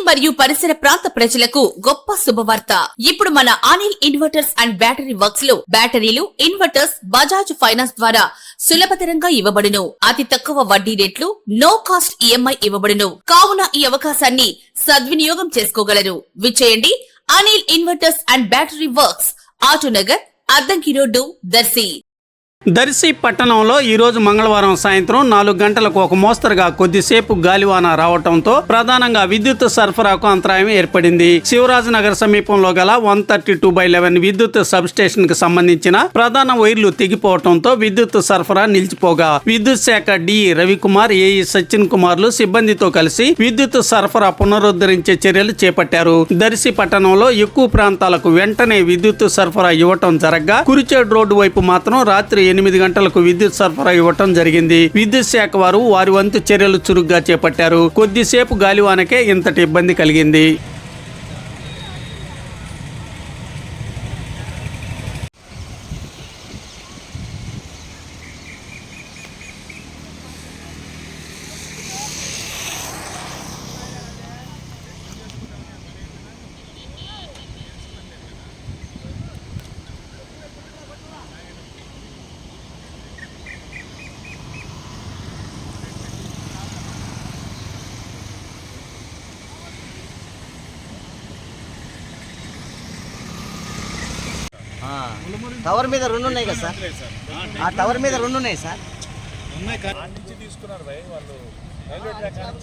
మరియు పరిసర ప్రాంత ప్రజలకు గొప్ప శుభవార్త. ఇప్పుడు మన Anil inverters and battery works లో బ్యాటరీలు, ఇన్వర్టర్స్ బజాజ్ ఫైనాన్స్ ద్వారా సులభతరంగా ఇవ్వబడును. అతి తక్కువ వడ్డీ రేట్లు, నో కాస్ట్ ఈఎంఐ ఇవ్వబడును. కావున ఈ అవకాశాన్ని సద్వినియోగం చేసుకోగలరు. విచ్చేయండి Anil inverters and battery works, Autonagar, Addanki road, Darsi. Darsi పట్టణంలో ఈరోజు మంగళవారం సాయంత్రం 4 గంటలకు ఒక మోస్తరుగా కొద్దిసేపు గాలివాన రావడంతో ప్రధానంగా విద్యుత్ సరఫరాకు అంతరాయం ఏర్పడింది. శివరాజనగర్ సమీపంలో గల 132/11 విద్యుత్ సబ్ స్టేషన్ కు సంబంధించిన ప్రధాన వైర్లు తెగిపోవడంతో విద్యుత్ సరఫరా నిలిచిపోగా విద్యుత్ శాఖ డి రవికుమార్, ఏఈ సచిన్ కుమార్లు సిబ్బందితో కలిసి విద్యుత్ సరఫరా పునరుద్ధరించే చర్యలు చేపట్టారు. దర్శి పట్టణంలో ఎక్కువ ప్రాంతాలకు వెంటనే విద్యుత్ సరఫరా ఇవ్వటం జరగ్గా కురిచేడు రోడ్డు వైపు మాత్రం రాత్రి 8 గంటలకు విద్యుత్ సరఫరా ఇవ్వటం జరిగింది. విద్యుత్ శాఖ వారు వారి వంతు చర్యలు చురుగ్గా చేపట్టారు. కొద్దిసేపు గాలివానకే ఇంతటి ఇబ్బంది కలిగింది. టవర్ మీద 2 ఉన్నాయి కదా సార్, ఆ టవర్ మీద 2 ఉన్నాయి సార్. తీసుకున్నారు వాళ్ళు రైల్వే ట్రాక్